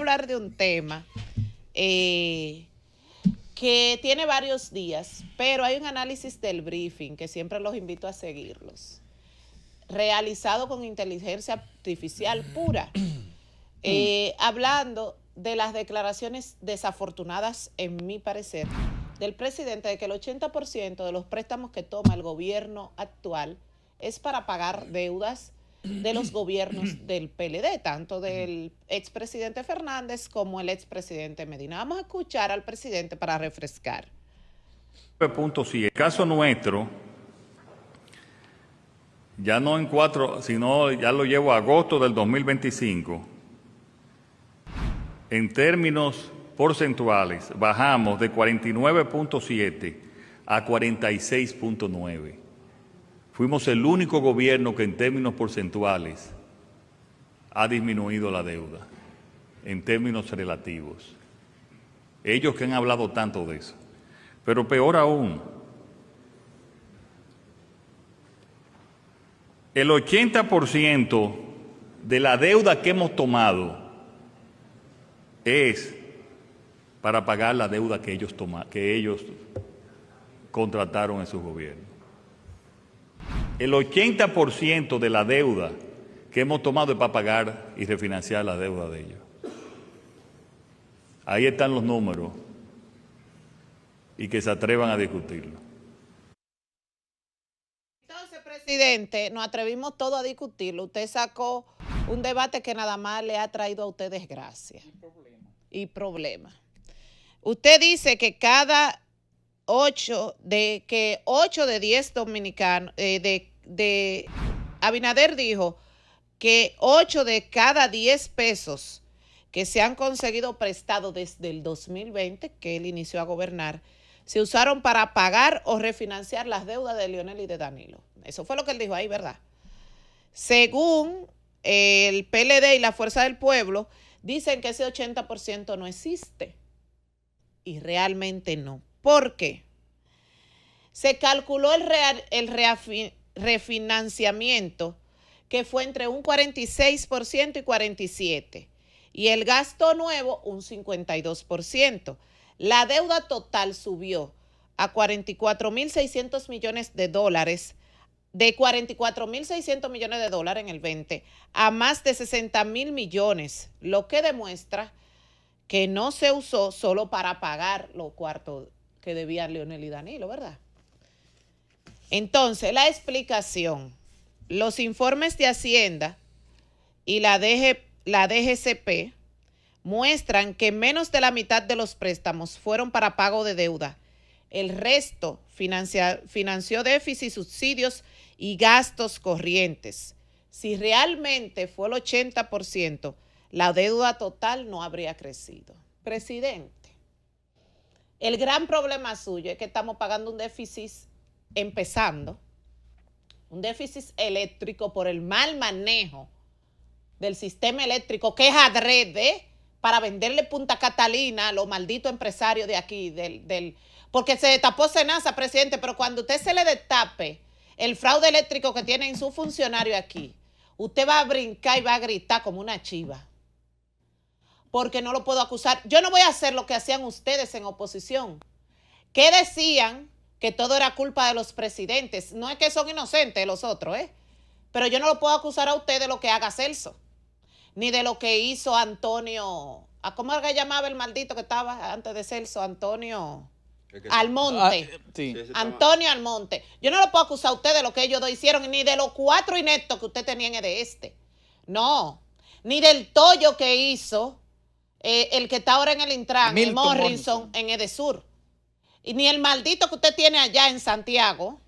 hablar de un tema que tiene varios días, pero hay un análisis del briefing que siempre los invito a seguirlos, realizado con inteligencia artificial pura, hablando de las declaraciones desafortunadas, en mi parecer, del presidente de que el 80% de los préstamos que toma el gobierno actual es para pagar deudas de los gobiernos del PLD, tanto del expresidente Fernández como el expresidente Medina. Vamos a escuchar al presidente para refrescar. Sí, el caso nuestro, ya no en 4, sino ya lo llevo a agosto del 2025. En términos porcentuales, bajamos de 49.7 a 46.9. Fuimos el único gobierno que en términos porcentuales ha disminuido la deuda, en términos relativos. Ellos que han hablado tanto de eso. Pero peor aún, el 80% de la deuda que hemos tomado es para pagar la deuda que ellos contrataron en su gobierno. El 80% de la deuda que hemos tomado es para pagar y refinanciar la deuda de ellos. Ahí están los números y que se atrevan a discutirlo. Entonces, presidente, nos atrevimos todos a discutirlo. Usted sacó un debate que nada más le ha traído a usted desgracia y problemas. Usted dice que cada 8 de 10 dominicanos, Abinader dijo que 8 de cada 10 pesos que se han conseguido prestados desde el 2020, que él inició a gobernar, se usaron para pagar o refinanciar las deudas de Leonel y de Danilo. Eso fue lo que él dijo ahí, ¿verdad? Según el PLD y la Fuerza del Pueblo, dicen que ese 80% no existe. Y realmente no. ¿Por qué? Se calculó el refinanciamiento que fue entre un 46% y 47%, y el gasto nuevo un 52%. La deuda total subió a 44.600 millones de dólares, de 44.600 millones de dólares en el 20 a más de 60.000 millones, lo que demuestra que no se usó solo para pagar los cuartos que debían Leonel y Danilo, ¿verdad? Entonces, la explicación, los informes de Hacienda y la DGCP muestran que menos de la mitad de los préstamos fueron para pago de deuda. El resto financió déficit, subsidios y gastos corrientes. Si realmente fue el 80%, la deuda total no habría crecido. Presidente, el gran problema suyo es que estamos pagando un déficit empezando, un déficit eléctrico por el mal manejo del sistema eléctrico, que es adrede para venderle Punta Catalina a los malditos empresarios de aquí, porque se destapó Senasa, presidente, pero cuando usted se le destape el fraude eléctrico que tienen sus funcionarios aquí, usted va a brincar y va a gritar como una chiva. Porque no lo puedo acusar. Yo no voy a hacer lo que hacían ustedes en oposición, que decían que todo era culpa de los presidentes. No es que son inocentes los otros, pero yo no lo puedo acusar a usted de lo que haga Celso, ni de lo que hizo Antonio, ¿cómo era que llamaba el maldito que estaba antes de Celso? Antonio Almonte. Sí. Antonio Almonte. Yo no lo puedo acusar a usted de lo que ellos dos hicieron, ni de los 4 ineptos que usted tenía en EDESTE. No, ni del tollo que hizo el que está ahora en el Intran, Morrison, en Edesur. Y ni el maldito que usted tiene allá en Santiago,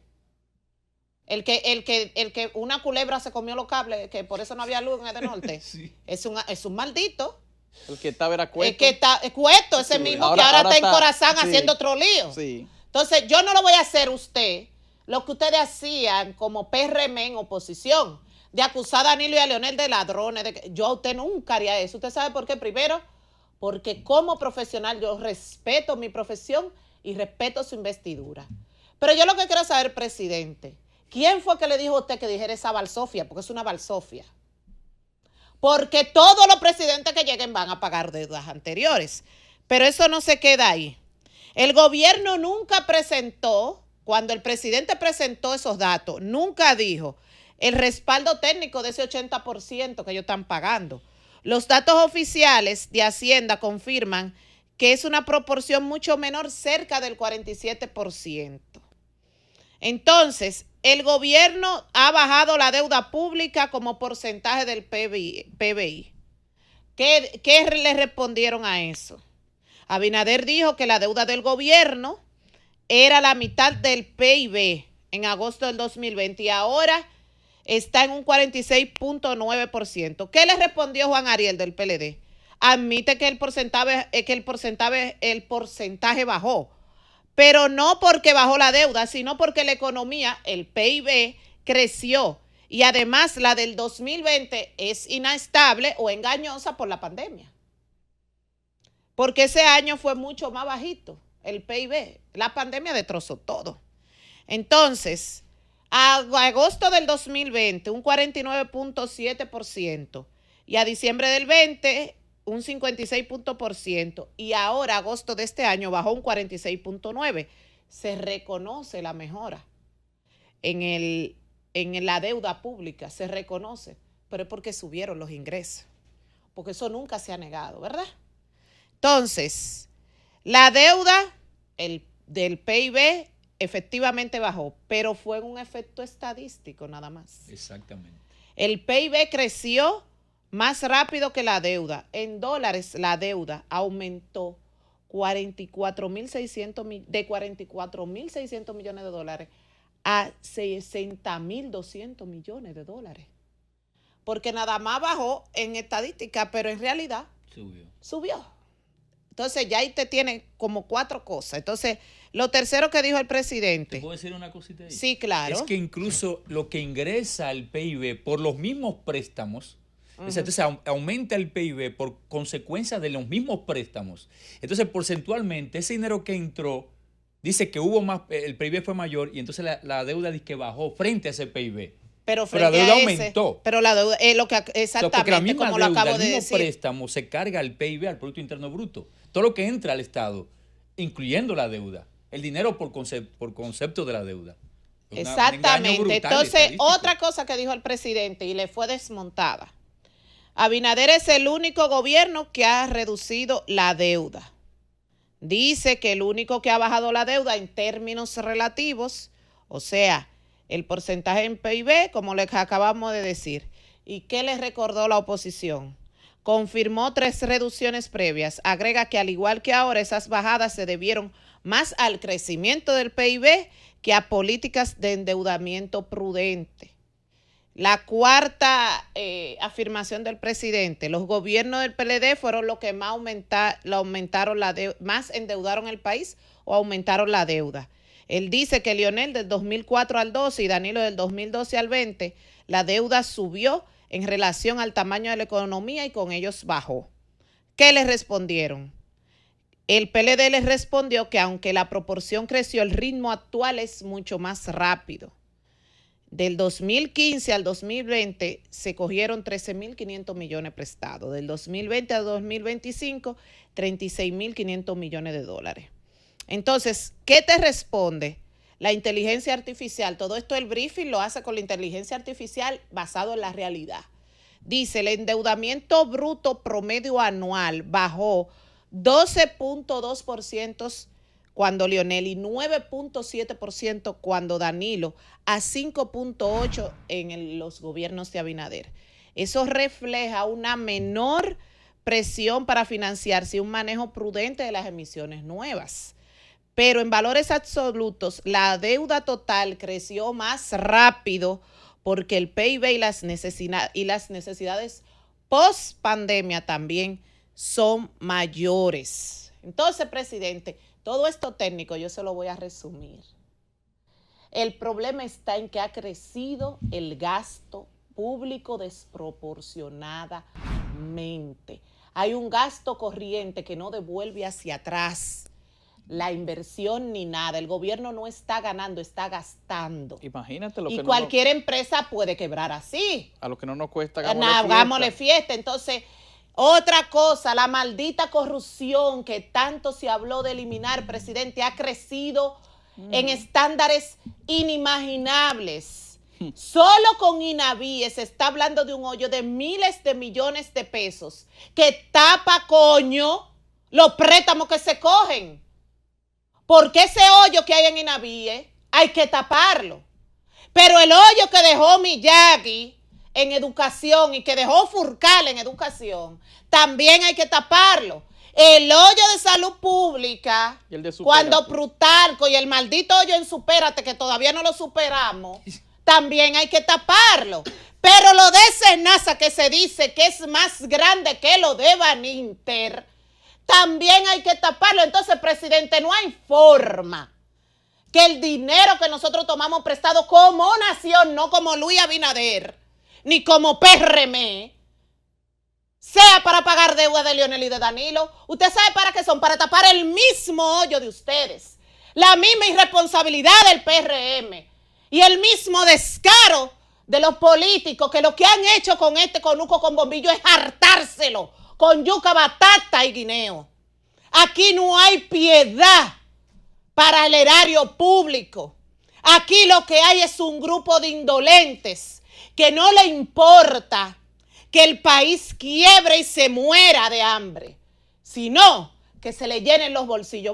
el que una culebra se comió los cables, que por eso no había luz en Edenorte. Sí. Es un maldito. El que estaba era Cueto. El que está Cueto, ese sí, mismo que ahora está en Corazán haciendo otro lío. Sí. Entonces, yo no lo voy a hacer usted lo que ustedes hacían como PRM en oposición, de acusar a Danilo y a Leonel de ladrones. Yo a usted nunca haría eso. ¿Usted sabe por qué? Primero, porque como profesional yo respeto mi profesión y respeto su investidura. Pero yo lo que quiero saber, presidente, ¿quién fue que le dijo a usted que dijera esa balsofia? Porque es una balsofia. porque todos los presidentes que lleguen van a pagar deudas anteriores. Pero eso no se queda ahí. El gobierno nunca presentó, cuando el presidente presentó esos datos, nunca dijo el respaldo técnico de ese 80% que ellos están pagando. Los datos oficiales de Hacienda confirman que es una proporción mucho menor, cerca del 47%. Entonces, el gobierno ha bajado la deuda pública como porcentaje del PBI. ¿Qué le respondieron a eso? Abinader dijo que la deuda del gobierno era la mitad del PIB en agosto del 2020 y ahora está en un 46.9%. ¿Qué le respondió Juan Ariel del PLD? Admite que el porcentaje bajó, pero no porque bajó la deuda, sino porque la economía, el PIB, creció. Y además la del 2020 es inestable o engañosa por la pandemia. Porque ese año fue mucho más bajito el PIB. La pandemia destrozó todo. Entonces, a agosto del 2020, un 49.7%. Y a diciembre del 20, un 56%. Y ahora, agosto de este año, bajó un 46.9%. Se reconoce la mejora en la deuda pública. Se reconoce. Pero es porque subieron los ingresos. Porque eso nunca se ha negado, ¿verdad? Entonces, la deuda del PIB efectivamente bajó, pero fue un efecto estadístico nada más. Exactamente. El PIB creció más rápido que la deuda. En dólares, la deuda aumentó de 44.600 millones de dólares a 60.200 millones de dólares. Porque nada más bajó en estadística, pero en realidad subió. Entonces ya ahí te tiene como 4 cosas. Entonces, lo tercero que dijo el presidente. ¿Te puedo decir una cosita ahí? Sí, claro. Es que incluso lo que ingresa al PIB por los mismos préstamos, entonces aumenta el PIB por consecuencia de los mismos préstamos. Entonces, porcentualmente, ese dinero que entró, dice que hubo más, el PIB fue mayor y entonces la deuda dice que bajó frente a ese PIB. Pero la deuda aumentó. Pero la deuda, lo que exactamente, como lo acabo de decir. El mismo préstamo se carga al PIB, al Producto Interno Bruto. Todo lo que entra al Estado, incluyendo la deuda. El dinero por concepto de la deuda. Exactamente. Entonces, otra cosa que dijo el presidente y le fue desmontada. Abinader es el único gobierno que ha reducido la deuda. Dice que el único que ha bajado la deuda en términos relativos, o sea, el porcentaje en PIB, como les acabamos de decir. ¿Y qué les recordó la oposición? Confirmó 3 reducciones previas. Agrega que al igual que ahora, esas bajadas se debieron más al crecimiento del PIB que a políticas de endeudamiento prudente. La cuarta afirmación del presidente: los gobiernos del PLD fueron los que más más endeudaron el país o aumentaron la deuda. Él dice que Leonel del 2004 al 12 y Danilo del 2012 al 20, la deuda subió en relación al tamaño de la economía y con ellos bajó. ¿Qué les respondieron? El PLD les respondió que aunque la proporción creció, el ritmo actual es mucho más rápido. Del 2015 al 2020 se cogieron 13.500 millones prestados. Del 2020 al 2025, 36.500 millones de dólares. Entonces, ¿qué te responde la inteligencia artificial? Todo esto el briefing lo hace con la inteligencia artificial basado en la realidad. Dice, el endeudamiento bruto promedio anual bajó 12.2% cuando Leonel y 9.7% cuando Danilo, a 5.8% en los gobiernos de Abinader. Eso refleja una menor presión para financiarse y un manejo prudente de las emisiones nuevas. Pero en valores absolutos, la deuda total creció más rápido porque el PIB y las necesidades post pandemia también son mayores. Entonces, presidente, todo esto técnico yo se lo voy a resumir. El problema está en que ha crecido el gasto público desproporcionadamente. Hay un gasto corriente que no devuelve hacia atrás la inversión ni nada. El gobierno no está ganando, está gastando. Imagínate lo que y cualquier empresa puede quebrar así. A lo que no nos cuesta, hagámosle fiesta. Entonces, otra cosa, la maldita corrupción que tanto se habló de eliminar, presidente, ha crecido en estándares inimaginables. Solo con INAVIE se está hablando de un hoyo de miles de millones de pesos que tapa, coño, los préstamos que se cogen. Porque ese hoyo que hay en INAVIE hay que taparlo. Pero el hoyo que dejó Miyagi en educación y que dejó Furcal en educación, también hay que taparlo. El hoyo de salud pública, y el de cuando Plutarco y el maldito hoyo en Supérate, que todavía no lo superamos, también hay que taparlo. Pero lo de Senasa, que se dice que es más grande que lo de Baninter, también hay que taparlo. Entonces, presidente, no hay forma que el dinero que nosotros tomamos prestado como nación, no como Luis Abinader, ni como PRM, sea para pagar deuda de Leonel y de Danilo. ¿Usted sabe para qué son? Para tapar el mismo hoyo de ustedes, la misma irresponsabilidad del PRM y el mismo descaro de los políticos que lo que han hecho con este conuco con bombillo es hartárselo con yuca, batata y guineo. Aquí no hay piedad para el erario público. Aquí lo que hay es un grupo de indolentes que no le importa que el país quiebre y se muera de hambre, sino que se le llenen los bolsillos.